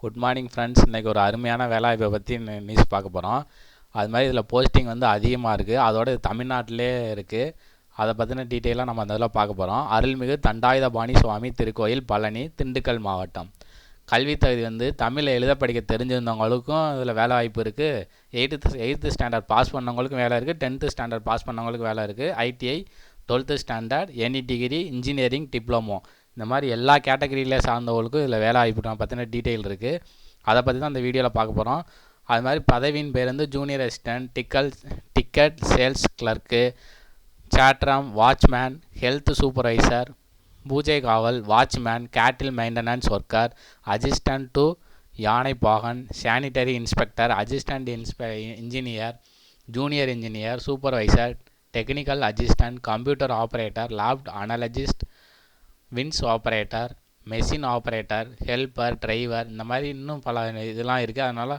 Good morning friends. இன்றைக்கி ஒரு அருமையான வேலைவாய்ப்பை பற்றி நியூஸ் பார்க்க போகிறோம். அது மாதிரி இதில் போஸ்டிங் வந்து அதிகமாக இருக்குது. அதோட தமிழ்நாட்டிலே இருக்குது. அதை பற்றின டீட்டெயிலாக நம்ம அந்த இதில் பார்க்க போகிறோம். அருள்மிகு தண்டாயுதபாணி சுவாமி திருக்கோயில், பழனி, திண்டுக்கல் மாவட்டம். கல்வி தகுதி வந்து தமிழில் எழுத படிக்க தெரிஞ்சிருந்தவங்களுக்கும் இதில் வேலை வாய்ப்பு இருக்குது. எயித்து ஸ்டாண்டர்ட் பாஸ் பண்ணவங்களுக்கும் வேலை இருக்குது. 10th ஸ்டாண்டர்ட் பாஸ் பண்ணவங்களுக்கும் வேலை இருக்குது. ITI, 12th standard, any degree, engineering, diploma, இந்த மாதிரி எல்லா கேட்டகரியில் சார்ந்தவங்களுக்கும் இதில் வேலை வாய்ப்பு பற்றின டீட்டெயில் இருக்குது. அதை பற்றி தான் இந்த வீடியோவில் பார்க்க போகிறோம். அது மாதிரி பதவியின் பேர் வந்து junior assistant, ticket sales clerk, சாட்ரம், வாட்ச்மேன், ஹெல்த் சூப்பர்வைசர், பூஜை காவல், வாட்ச்மேன், கேட்டில் மெயின்டெனன்ஸ் ஒர்க்கர், அசிஸ்டன்ட் டு யானை பாகன், sanitary inspector, assistant engineer, junior engineer, supervisor, technical assistant, computer operator, lab analyst, winch operator, machine operator, helper, driver, இந்த மாதிரி இன்னும் பல இதெல்லாம் இருக்குது. அதனால்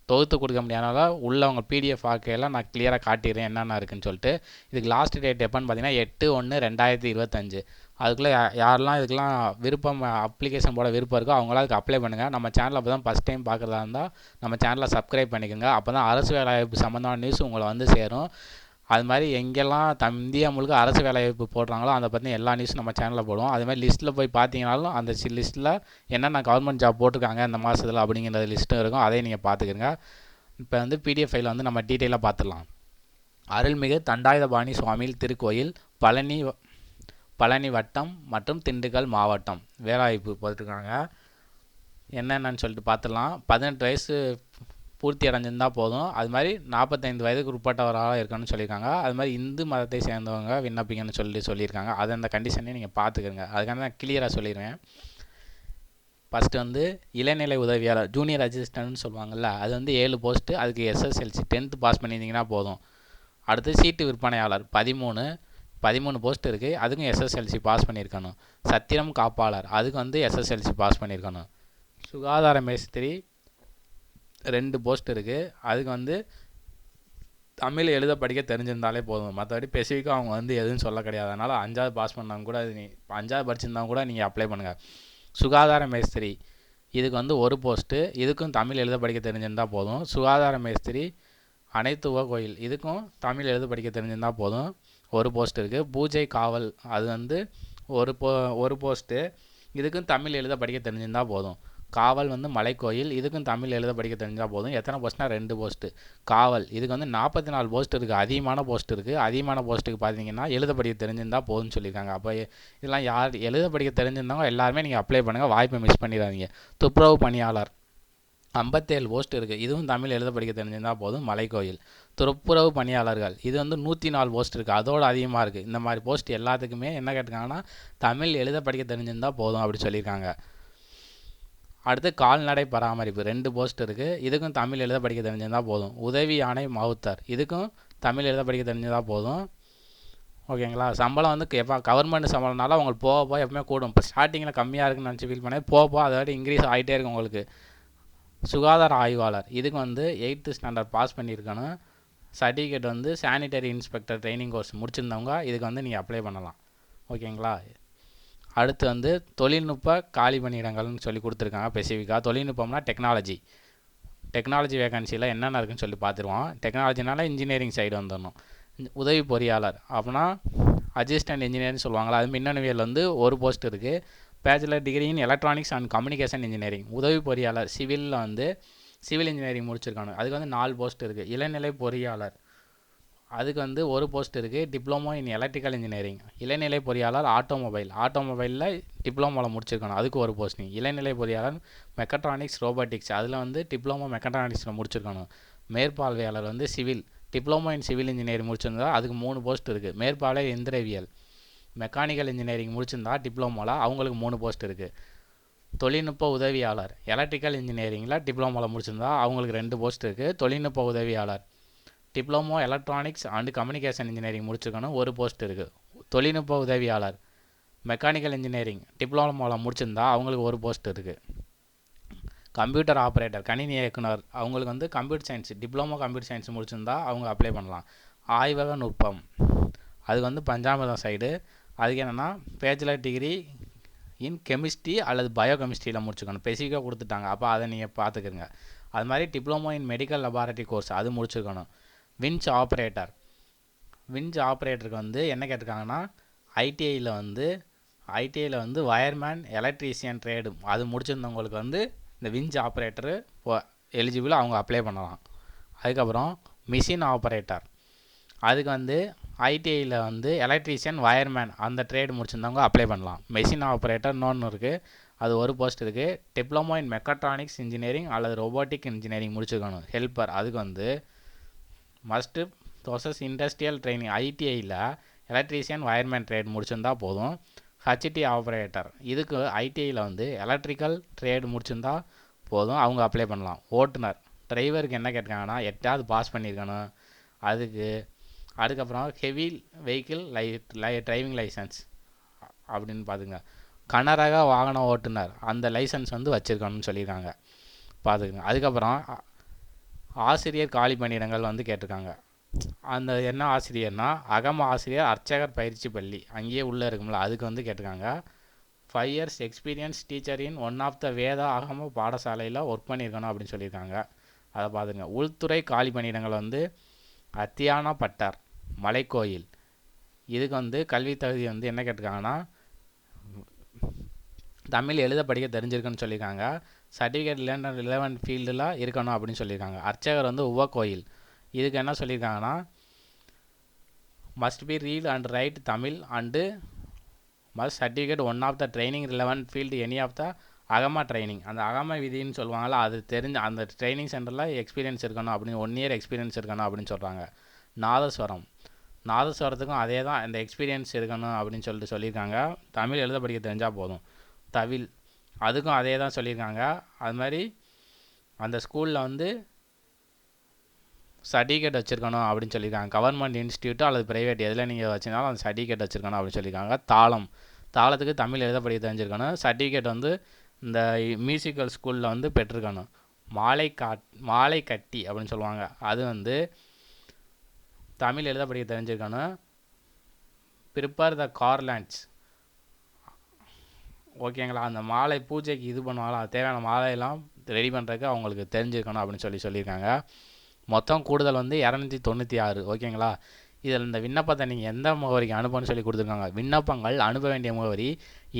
தொகுத்து கொடுக்க முடியாதனால உள்ளவங்க பிடிஎஃப் ஆக்கையெல்லாம் நான் கிளியராக காட்டிடுறேன் என்னென்ன இருக்குன்னு சொல்லிட்டு. இதுக்கு லாஸ்ட் டேட் எப்போன்னு பார்த்தீங்கன்னா 8/1/2025. அதுக்குள்ளே யாரெல்லாம் இதுக்கெல்லாம் விருப்பம், அப்ளிகேஷன் போட விருப்பம் இருக்கோ அவங்களாம் அதுக்கு அப்ளை பண்ணுங்கள். நம்ம சேனலில் அப்போ தான் ஃபஸ்ட் டைம் பார்க்குறதா இருந்தால் நம்ம சேனலை சப்ஸ்கிரைப் பண்ணிக்கோங்க. அப்போ தான் அரசு வேலைவாய்ப்பு சம்மந்தமான நியூஸ் உங்களை வந்து சேரும். அது மாதிரி எங்கெல்லாம் இந்தியா முழுக்க அரசு வேலைவாய்ப்பு போடுறாங்களோ அதை பற்றி எல்லா நியூஸும் நம்ம சேனலில் போடுவோம். அது மாதிரி லிஸ்ட்டில் போய் பார்த்தீங்கனாலும் அந்த லிஸ்ட்டில் என்னென்ன கவர்மெண்ட் ஜாப் போட்டிருக்காங்க இந்த மாதத்தில் அப்படிங்கிற லிஸ்ட்டும் இருக்கும். அதையும் நீங்கள் பார்த்துக்கிறங்க. இப்போ வந்து பிடிஎஃப் ஃபைல் வந்து நம்ம டீட்டெயிலாக பார்த்துடலாம். அருள்மிகு தண்டாயுதபாணி சுவாமி திருக்கோயில், பழனி வட்டம் மற்றும் திண்டுக்கல் மாவட்டம். வேலைவாய்ப்பு போட்டிருக்காங்க. என்னென்னு சொல்லிட்டு பார்த்துடலாம். 18 வயசு பூர்த்தி அடைஞ்சிருந்தால் போதும். அது மாதிரி 45 வயதுக்கு உட்பட்டவராக இருக்கணும்னு சொல்லியிருக்காங்க. அது மாதிரி இந்து மதத்தை சேர்ந்தவங்க விண்ணப்பிக்கணும்னு சொல்லியிருக்காங்க. அது அந்த கண்டிஷனையும் நீங்கள் பார்த்துக்கிறங்க. அதுக்கான நான் கிளியராக சொல்லிடுவேன். ஃபஸ்ட்டு வந்து இளநிலை உதவியாளர், ஜூனியர் அசிஸ்டன்ட்னு சொல்லுவாங்கள்ல, அது வந்து 7 போஸ்ட்டு. அதுக்கு SSLC 10th பாஸ் பண்ணியிருந்தீங்கன்னா போதும். அடுத்து சீட்டு விற்பனையாளர் 13 போஸ்ட் இருக்குது. அதுக்கும் SSLC பாஸ் பண்ணியிருக்கணும். சத்திரம் காப்பாளர், அதுக்கு வந்து SSLC பாஸ் பண்ணியிருக்கணும். சுகாதார மேஸ்திரி 2 போஸ்ட் இருக்குது. அதுக்கு வந்து தமிழ் எழுத படிக்க தெரிஞ்சிருந்தாலே போதும். மற்றபடி ஸ்பெசிஃபிக்காக அவங்க வந்து எதுவும் சொல்ல கிடையாது. அதனால் 5வது பாஸ் பண்ணவங்க கூட 5வது படிச்சிருந்தவங்க கூட நீங்கள் அப்ளை பண்ணுங்கள். சுகாதார மேஸ்திரி, இதுக்கு வந்து 1 போஸ்ட்டு. இதுக்கும் தமிழ் எழுத படிக்க தெரிஞ்சிருந்தால் போதும். சுகாதார மேஸ்திரி அனைத்துவ கோயில், இதுக்கும் தமிழ் எழுத படிக்க தெரிஞ்சிருந்தால் போதும். 1 போஸ்ட் இருக்குது. பூஜை காவல், அது வந்து ஒரு போஸ்ட்டு. இதுக்கும் தமிழ் எழுத படிக்க தெரிஞ்சிருந்தால் போதும். காவல் வந்து மலைக்கோயில், இதுக்கும் தமிழ் எழுத படிக்க தெரிஞ்சால் போதும். எத்தனை போஸ்ட்னா 2 போஸ்ட்டு. காவல், இதுக்கு வந்து 44 போஸ்ட் இருக்குது. அதிகமான போஸ்ட் இருக்குது. அதிகமான போஸ்ட்டுக்கு பார்த்தீங்கன்னா எழுத படிக்க தெரிஞ்சிருந்தால் போதும்னு சொல்லியிருக்காங்க. அப்போ இதெல்லாம் யார் எழுத படிக்க தெரிஞ்சிருந்தாங்க எல்லாருமே நீங்கள் அப்ளை பண்ணுங்கள். வாய்ப்பை மிஸ் பண்ணிடாதீங்க. துப்புரவு பணியாளர் 57 போஸ்ட் இருக்குது. இதுவும் தமிழ் எழுத படிக்க தெரிஞ்சிருந்தால் போதும். மலைக்கோயில். துப்புரவு பணியாளர்கள், இது வந்து 104 போஸ்ட் இருக்குது. அதோடு அதிகமாக இருக்குது. இந்த மாதிரி போஸ்ட் எல்லாத்துக்குமே என்ன கேட்டிருக்காங்கன்னா தமிழ் எழுத படிக்க தெரிஞ்சிருந்தால் போதும் அப்படி சொல்லியிருக்காங்க. அடுத்து கால்நடை பராமரிப்பு 2 போஸ்ட் இருக்குது. இதுக்கும் தமிழ் எழுத படிக்க தெரிஞ்சிருந்தால் போதும். உதவி யானை மவுத்தர், இதுக்கும் தமிழ் எழுத படிக்க தெரிஞ்சிருந்தால் போதும். ஓகேங்களா. சம்பளம் வந்து கவர்மெண்ட் சம்பளம்னால உங்களுக்கு போக எப்பவுமே கூடும். இப்போ ஸ்டார்டிங்கில் கம்மியாக இருக்குன்னு நினச்சி ஃபீல் பண்ணி போக அதோட இன்க்ரீஸ் ஆகிட்டே இருக்கும் உங்களுக்கு. சுகாதார ஆய்வாளர், இதுக்கு வந்து 8th ஸ்டாண்டர்ட் பாஸ் பண்ணியிருக்கணும். சர்டிஃபிகேட் வந்து சானிட்டரி இன்ஸ்பெக்டர் ட்ரைனிங் கோர்ஸ் முடிச்சிருந்தவங்க இதுக்கு வந்து நீங்கள் அப்ளை பண்ணலாம். ஓகேங்களா. அடுத்து வந்து தொழில்நுட்ப காலி பணியிடங்கள்னு சொல்லி கொடுத்துருக்காங்க. ஸ்பெசிஃபிக்காக தொழில்நுட்பம்னா டெக்னாலஜி வேகன்சியில் என்னென்ன இருக்குன்னு சொல்லி பார்த்துருவோம். டெக்னாலஜினால இன்ஜினியரிங் சைடு வந்துடணும். உதவி பொறியாளர் அப்படின்னா அசிஸ்டன்ட் இன்ஜினியர்னு சொல்லுவாங்களா, அது மின்னணுவியல் வந்து 1 போஸ்ட் இருக்குது. Bachelor degree in electronics and communication engineering. உதவி பொறியாளர் சிவிலில் வந்து சிவில் இன்ஜினியரிங் முடிச்சிருக்காங்க. அதுக்கு வந்து 4 போஸ்ட் இருக்குது. இளநிலை பொறியாளர், அதுக்கு வந்து 1 போஸ்ட் இருக்குது. டிப்ளமோ இன் எலக்ட்ரிக்கல் இன்ஜினியரிங். இளநிலை பொறியாளர் ஆட்டோமொபைலில் டிப்ளமோவில் முடிச்சிருக்கணும். அதுக்கு 1 போஸ்டிங். இளநிலை பொறியாளர் மெக்கட்ரானிக்ஸ் ரோபோட்டிக்ஸ், அதில் வந்து டிப்ளமோ மெக்கட்ரானிக்ஸில் முடிச்சிருக்கணும். மேற்பார்வையாளர் வந்து civil, diploma in civil engineering முடிச்சிருந்தா அதுக்கு 3 போஸ்ட் இருக்குது. மேற்பார்வை எந்திரவியல், மெக்கானிக்கல் இன்ஜினியரிங் முடிச்சிருந்தா டிப்ளமோவில் அவங்களுக்கு 3 போஸ்ட் இருக்குது. தொழில்நுட்ப உதவியாளர் எலக்ட்ரிக்கல் இன்ஜினியரிங்கில் டிப்ளமோவில் முடிச்சிருந்தா அவங்களுக்கு 2 போஸ்ட் இருக்குது. தொழில்நுட்ப உதவியாளர் diploma electronics and communication engineering முடிச்சிருக்கணும். 1 போஸ்ட் இருக்குது. தொழில்நுட்ப உதவியாளர் மெக்கானிக்கல் இன்ஜினியரிங் டிப்ளமோவில் முடிச்சிருந்தா அவங்களுக்கு 1 போஸ்ட் இருக்குது. கம்ப்யூட்டர் ஆப்ரேட்டர் கணினி இயக்குனர், அவங்களுக்கு வந்து computer science diploma computer science முடிச்சிருந்தா அவங்க அப்ளை பண்ணலாம். ஆய்வக நுட்பம், அது வந்து பஞ்சாமிர்தம் சைடு. அதுக்கு என்னென்னா பேச்சுலர் டிகிரி இன் கெமிஸ்ட்ரி அல்லது பயோகெமிஸ்ட்ரியில் முடிச்சுக்கணும். ஸ்பெசிஃபிக்காக கொடுத்துட்டாங்க, அப்போ அதை நீங்கள் பார்த்துக்கிறங்க. அது மாதிரி diploma in medical laboratory course அது முடிச்சிருக்கணும். விஞ்ச் ஆப்ரேட்டருக்கு வந்து என்ன கேட்டிருக்காங்கன்னா ஐடிஐயில் வந்து வயர்மேன் எலக்ட்ரீஷியன் ட்ரேடு அது முடிச்சிருந்தவங்களுக்கு வந்து இந்த விஞ்ச் ஆப்ரேட்டரு எலிஜிபிள், அவங்க அப்ளை பண்ணலாம். அதுக்கப்புறம் மிஷின் ஆப்ரேட்டர் அதுக்கு வந்து ஐடிஐயில் வந்து எலக்ட்ரீஷியன் வயர்மேன் அந்த ட்ரேடு முடிச்சிருந்தவங்க அப்ளை பண்ணலாம். மெஷின் ஆப்ரேட்டர் இன்னொன்று இருக்குது, அது ஒரு போஸ்ட் இருக்குது. டிப்ளமோ இன் மெக்கட்ரானிக்ஸ் இன்ஜினியரிங் அல்லது ரோபோட்டிக் இன்ஜினியரிங் முடிச்சிருக்கணும். ஹெல்ப்பர் அதுக்கு வந்து மஸ்ட்டு ப்ரொசஸ் இண்டஸ்ட்ரியல் ட்ரைனிங் ஐடிஐயில் எலக்ட்ரீஷியன் வயர்மேன் ட்ரேட் முடிச்சிருந்தா போதும். ஹச்டி ஆப்ரேட்டர் இதுக்கு ஐடிஐயில் வந்து எலக்ட்ரிக்கல் ட்ரேடு முடிச்சிருந்தா போதும், அவங்க அப்ளை பண்ணலாம். ஓட்டுநர் டிரைவருக்கு என்ன கேட்டிருக்காங்கன்னா 8வது பாஸ் பண்ணியிருக்கணும். அதுக்கப்புறம் ஹெவி வெஹிக்கிள் டிரைவிங் லைசன்ஸ் அப்படின்னு பார்த்துங்க. கனரக வாகன ஓட்டுநர் அந்த லைசன்ஸ் வந்து வச்சுருக்கணும்னு சொல்லியிருக்காங்க, பார்த்துக்குங்க. அதுக்கப்புறம் ஆசிரியர் காலி பணியிடங்கள் வந்து கேட்டிருக்காங்க. அந்த என்ன ஆசிரியர்னா அகம ஆசிரியர் அர்ச்சகர் பயிற்சி பள்ளி அங்கேயே உள்ளே இருக்கும்ல, அதுக்கு வந்து கேட்டிருக்காங்க. 5 years experience teacher in one of the Veda Agama பாடசாலையில் ஒர்க் பண்ணியிருக்கணும் அப்படின்னு சொல்லியிருக்காங்க, அதை பார்த்துங்க. உள்துறை காலி பணியிடங்கள் வந்து அத்தியான பட்டர் மலைக்கோயில் இதுக்கு வந்து கல்வி தகுதி வந்து என்ன கேட்டிருக்காங்கன்னா தமிழ் எழுத படிக்க தெரிஞ்சிருக்குன்னு சொல்லியிருக்காங்க. சர்டிஃபிகேட் ரிலவெண்ட் ஃபீல்டில் இருக்கணும் அப்படின்னு சொல்லியிருக்காங்க. அர்ச்சகர் வந்து உவக்கோயில் இதுக்கு என்ன சொல்லியிருக்காங்கன்னா must be read and write Tamil and must certificate one of the training relevant field any of the Agama training அந்த அகமா விதின்னு சொல்லுவாங்கள்ல, அது தெரிஞ்ச அந்த ட்ரைனிங் சென்டரில் எக்ஸ்பீரியன்ஸ் இருக்கணும் அப்படின்னு 1 year எக்ஸ்பீரியன்ஸ் இருக்கணும் அப்படின்னு சொல்கிறாங்க. நாதஸ்வரத்துக்கும் அதே தான், இந்த எக்ஸ்பீரியன்ஸ் இருக்கணும் அப்படின்னு சொல்லியிருக்காங்க. தமிழ் எழுத படிக்க தெரிஞ்சால் போதும். தவில் அதுக்கும் அதே தான் சொல்லியிருக்காங்க. அது மாதிரி அந்த ஸ்கூலில் வந்து சர்டிஃபிகேட் வச்சுருக்கணும் அப்படின்னு சொல்லியிருக்காங்க. கவர்மெண்ட் இன்ஸ்டியூட்டோ அல்லது ப்ரைவேட் எதில் நீங்கள் வச்சுருந்தாலும் அந்த சர்டிஃபிகேட் வச்சுருக்கணும் அப்படின்னு சொல்லியிருக்காங்க. தாளத்துக்கு தமிழ் எழுத படிக்க தெரிஞ்சிருக்கணும். சர்டிஃபிகேட் வந்து இந்த மியூசிக்கல் ஸ்கூலில் வந்து பெற்றிருக்கணும். மாலை கட்டி அப்படின்னு சொல்லுவாங்க, அது வந்து தமிழ் எழுத படிக்க தெரிஞ்சிருக்கணும். ப்ரிப்பேர் த கார்லாண்ட்ஸ் ஓகேங்களா, அந்த மாலை பூஜைக்கு இது பண்ணுவாங்களா, அது தேவையான மாலையெல்லாம் ரெடி பண்ணுறதுக்கு அவங்களுக்கு தெரிஞ்சிருக்கணும் அப்படின்னு சொல்லியிருக்காங்க. மொத்தம் கூடுதல் வந்து 296 ஓகேங்களா. இதில் இந்த விண்ணப்பத்தை நீங்கள் எந்த முகவரிக்கு அனுப்பணும்னு சொல்லி கொடுத்துருக்காங்க. விண்ணப்பங்கள் அனுப்ப வேண்டிய முகவரி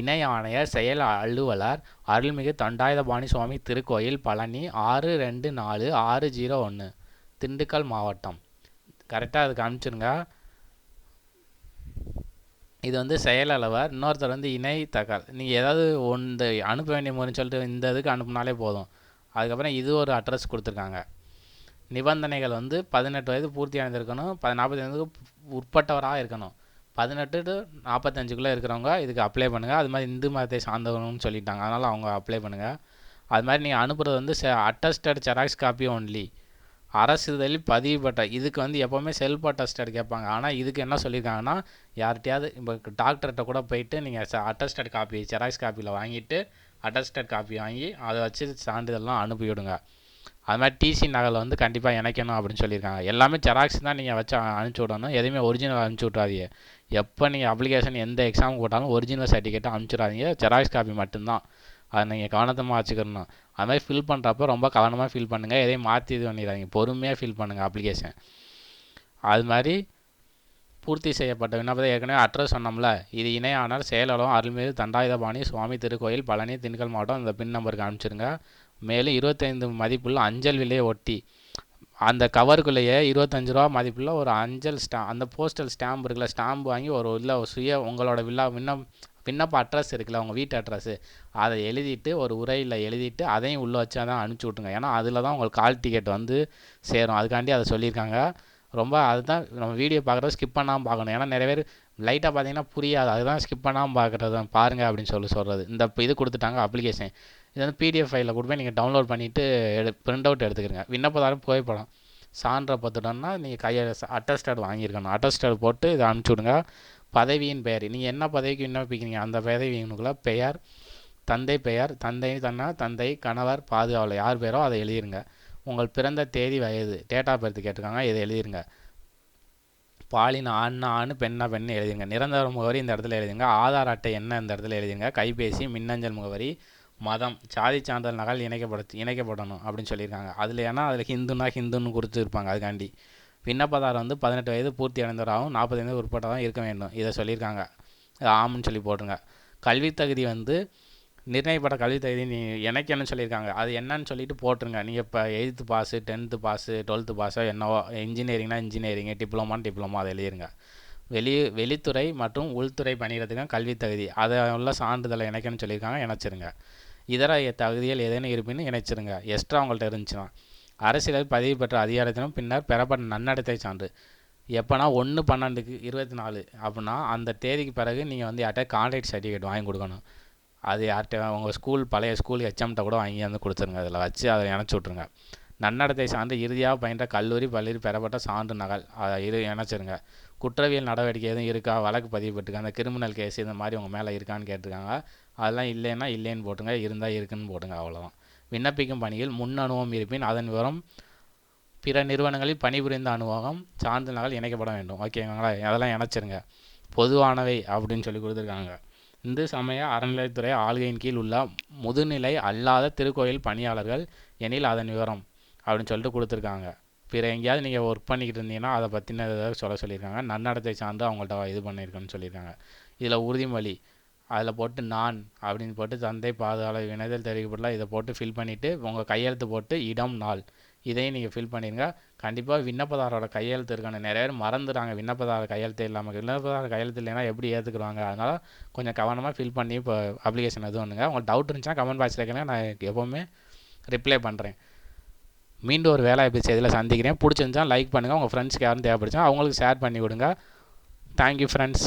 இணை ஆணையர் செயல் அலுவலர் அருள்மிகு தண்டாயுதபாணி சுவாமி திருக்கோயில் பழனி 624601 திண்டுக்கல் மாவட்டம். கரெக்டாக அதுக்கு அனுப்பிச்சிருங்க. இது வந்து செயலவர், இன்னொருத்தர் வந்து இணை தகவல். நீங்கள் ஏதாவது ஒன்று அனுப்ப வேண்டிய முறைன்னு சொல்லிட்டு இந்த இதுக்கு அனுப்புனாலே போதும். அதுக்கப்புறம் இது ஒரு அட்ரஸ் கொடுத்துருக்காங்க. நிபந்தனைகள் வந்து 18 வயது பூர்த்தி அடைந்திருக்கணும், 45 உட்பட்டவராக இருக்கணும். 18 to 45 இருக்கிறவங்க இதுக்கு அப்ளை பண்ணுங்கள். அது மாதிரி இந்து மதத்தை சார்ந்தவங்கன்னு சொல்லிட்டாங்க, அதனால் அவங்க அப்ளை பண்ணுங்கள். அது மாதிரி நீங்கள் அனுப்புகிறது வந்து அட்டஸ்டட் ஜெராக்ஸ் காப்பி ஒன்லி, அரசிதழில் பதிவு பெற்ற. இதுக்கு வந்து எப்போவுமே செல்ஃப் அட்டஸ்டட் கேட்பாங்க. ஆனால் இதுக்கு என்ன சொல்லியிருக்காங்கன்னா யார்கிட்டையாவது இப்போ டாக்டர்கிட்ட கூட போயிட்டு நீங்கள் அட்டஸ்டட் காப்பி ஜெராக்ஸ் காப்பியில் வாங்கிட்டு அட்டஸ்டட் காப்பி வாங்கி அதை வச்சு சான்றிதழ்லாம் அனுப்பிவிடுங்க. அது மாதிரி டிசி நகல் வந்து கண்டிப்பாக இணைக்கணும் அப்படின்னு சொல்லியிருக்காங்க. எல்லாமே ஜெராக்ஸ் தான் நீங்கள் வச்சு அனுப்பிச்சி விடணும், எதுவுமே ஒரிஜினல் அனுப்பிச்சி விட்றாதீங்க. எப்போ நீங்கள் அப்ளிகேஷன் எந்த எக்ஸாம் போட்டாலும் ஒரிஜினல் சர்டிஃபிகேட்டை அனுப்பிச்சிடாதீங்க, ஜெராக்ஸ் காப்பி மட்டும்தான். அதை நீங்கள் கவனத்தமாக வச்சுக்கணும். அது மாதிரி ஃபில் பண்ணுறப்ப ரொம்ப கவனமாக ஃபில் பண்ணுங்கள், எதையும் மாற்றி இது பண்ணிடாதீங்க, பொறுமையாக ஃபில் பண்ணுங்கள் அப்ளிகேஷன். அது மாதிரி பூர்த்தி செய்யப்பட்ட விண்ணப்பத்தை ஏற்கனவே அட்ரஸ் சொன்னோம்ல, இது இணையானர் செயலகம் அருள்மிகு தண்டாயுதபாணி சுவாமி திருக்கோயில் பழனி திண்டுக்கல் மாவட்டம். இந்த பின் நம்பருக்கு அனுப்பிச்சிருங்க. மேலும் 25 மதிப்புள்ள அஞ்சல் விலையை ஒட்டி அந்த கவருக்குள்ளேயே 25 ரூபா மதிப்புள்ள ஒரு அஞ்சல் அந்த போஸ்டல் ஸ்டாம்ப் இருக்குல்ல, ஸ்டாம்ப் வாங்கி ஒரு உங்களோட விண்ணப்ப அட்ரஸ் இருக்குல்ல, உங்கள் வீட்டு அட்ரஸ்ஸு, அதை எழுதிட்டு ஒரு உரையில் எழுதிட்டு அதையும் உள்ளே வச்சு அதான் அனுப்பிச்சி விட்ருங்க. ஏன்னா அதில் தான் உங்களுக்கு கால் டிக்கெட் வந்து சேரும், அதுக்காண்டி அதை சொல்லியிருக்காங்க. ரொம்ப அதுதான் நம்ம வீடியோ பார்க்குறது ஸ்கிப் பண்ணாமல் பார்க்கணும். ஏன்னா நிறைய பேர் லைட்டாக பார்த்தீங்கன்னா புரியாது, அதுதான் ஸ்கிப் பண்ணாமல் பார்க்குறது பாருங்கள் அப்படின்னு சொல்கிறது. இந்த இது கொடுத்துட்டாங்க அப்ளிகேஷன், இது வந்து பிடிஎஃப் ஃபைலில் கொடுப்பேன், நீங்கள் டவுன்லோட் பண்ணிவிட்டு பிரிண்ட் அவுட் எடுத்துக்கிறங்க. விண்ணப்பதாரம் புகைப்படம் சான்ற பத்துட்டோம்னா நீங்கள் கையில் அட்டஸ்டட் வாங்கியிருக்கணும், அட்டஸ்டட் போட்டு இதை அனுப்பிச்சி விடுங்க. பதவியின் பெயர், நீங்கள் என்ன பதவிக்கு விண்ணப்பிக்கிறீங்க அந்த பதவிக்குள்ள பெயர், தந்தை கணவர் பாதுகாவலர் யார் பேரோ அதை எழுதிருங்க. உங்கள் பிறந்த தேதி வயது டேட் ஆஃப் பர்த் கேட்டிருக்காங்க, இதை எழுதிருங்க. பாலின ஆண்னா ஆண் பெண்ணா பெண்ணு எழுதுங்க. நிரந்தர முகவரி இந்த இடத்துல எழுதுங்க. ஆதார் அட்டை என்ன இந்த இடத்துல எழுதுங்க. கைபேசி, மின்னஞ்சல் முகவரி, மதம், சாதி சான்றிதழ் நகல் இணைக்கப்படணும் அப்படின்னு சொல்லியிருக்காங்க. அதில் ஏன்னா அதில் ஹிந்துன்னு கொடுத்துருப்பாங்க. அதுக்காண்டி விண்ணப்பதாரர் வந்து 18 வயது பூர்த்தி அடைந்தவராகவும் 45 உட்பட்டதாக இருக்க வேண்டும். இதை சொல்லியிருக்காங்க. ஆம்னு சொல்லி போட்டுருங்க. கல்வி தகுதி வந்து நிர்ணயிப்பட்ட கல்வி தகுதி எனக்கு என்ன சொல்லியிருக்காங்க அது என்னன்னு சொல்லிட்டு போட்டுருங்க. நீங்கள் இப்போ 8th pass, 10th pass, 12th பாஸோ என்னவோ, இன்ஜினியரிங்னா இன்ஜினியரிங்கு, டிப்ளமோ அதை எழுதிருங்க. வெளித்துறை மற்றும் உள்துறை பணியிடத்துக்கு கல்வி தகுதி அதை உள்ள சான்றிதழை இணைக்கணும்னு சொல்லியிருக்காங்க. இணைச்சிருங்க. இதர தகுதிகள் ஏதேனும் இருப்பின்னு இணைச்சிருங்க. எக்ஸ்ட்ரா உங்கள்கிட்ட இருந்துச்சுன்னா. அரசியல் பதிவு பெற்ற அதிகாரத்திலும் பின்னர் பெறப்பட்ட நன்னடத்தை சான்று எப்போனா 1/12/24 அப்படின்னா அந்த தேதிக்கு பிறகு நீங்கள் வந்து யார்கிட்ட கான்ட்ராக்ட் சர்டிஃபிகேட் வாங்கி கொடுக்கணும். அது யார்கிட்ட உங்கள் பழைய ஸ்கூல் ஹெச்எம்கிட்ட கூட வாங்கி வந்து கொடுத்துருங்க. அதில் வச்சு அதை இணைச்சி விட்ருங்க. நன்னடத்தை சான்று இறுதியாக பயின்ற கல்லூரி பள்ளியில் பெறப்பட்ட சான்று நகல் அதை இணைச்சிருங்க. குற்றவியல் நடவடிக்கை எதுவும் இருக்கா, வழக்கு பதிவு பெற்றுருக்காங்க, அந்த கிரிமினல் கேஸ் இந்த மாதிரி உங்கள் மேலே இருக்கான்னு கேட்டிருக்காங்க. அதெல்லாம் இல்லைன்னா இல்லைன்னு போட்டுங்க, இருந்தால் இருக்குன்னு போட்டுங்க. அவ்வளோதான். விண்ணப்பிக்கும் பணியில் முன் அனுபவம் இருப்பின் அதன் விவரம் பிற நிறுவனங்களில் பணிபுரிந்த அனுபவம் சான்று நகல் இணைக்கப்பட வேண்டும். ஓகேங்களா? அதெல்லாம் இணைச்சிருங்க. பொதுவானவை அப்படின்னு சொல்லி கொடுத்துருக்காங்க. இந்து சமய அறநிலையத்துறை ஆளுகையின் கீழ் உள்ள முதுநிலை அல்லாத திருக்கோயில் பணியாளர்கள் எனில் அதன் விவரம் அப்படின்னு சொல்லிட்டு கொடுத்துருக்காங்க. பிற எங்கேயாவது நீங்கள் ஒர்க் பண்ணிக்கிட்டு இருந்தீங்கன்னா அதை பற்றின ஏதாவது சொல்லியிருக்காங்க. நன்னடத்தை சார்ந்து அவங்கள்ட்ட இது பண்ணியிருக்கேன்னு சொல்லியிருக்காங்க. இதில் உறுதிமொழி அதில் போட்டு நான் அப்படின்னு போட்டு தந்தை பாதுகாவலர் இணையத்தில் தெரிவிக்கப்படலாம். இதை போட்டு ஃபில் பண்ணிவிட்டு உங்கள் கையெழுத்து போட்டு இடம் நாள் இதையும் நீங்கள் ஃபில் பண்ணிடுங்க. கண்டிப்பாக விண்ணப்பதாரோட கையெழுத்து இருக்கான்னு நிறைய பேர் மறந்துடுறாங்க. விண்ணப்பதாரர் கையெழுத்து இல்லாமல் விண்ணப்பதாரர் கையெழுத்து இல்லைன்னா எப்படி ஏற்றுக்குறாங்க. அதனால் கொஞ்சம் கவனமாக ஃபில் பண்ணி இப்போ அப்ளிகேஷன் எதுவும் பண்ணுங்க. உங்களுக்கு டவுட் இருந்துச்சுன்னா கமெண்ட் பாக்ஸில் கேளுங்க. நான் எப்போவுமே ரிப்ளை பண்ணுறேன். மீண்டும் ஒரு வேலைவாய்ப்பு செய்தியில் சந்திக்கிறேன். பிடிச்சிருந்துச்சா லைக் பண்ணுங்கள். உங்கள் ஃப்ரெண்ட்ஸ்க்கு யாரும் தேவைப்படுச்சா அவங்களுக்கு ஷேர் பண்ணி விடுங்க. Thank you friends.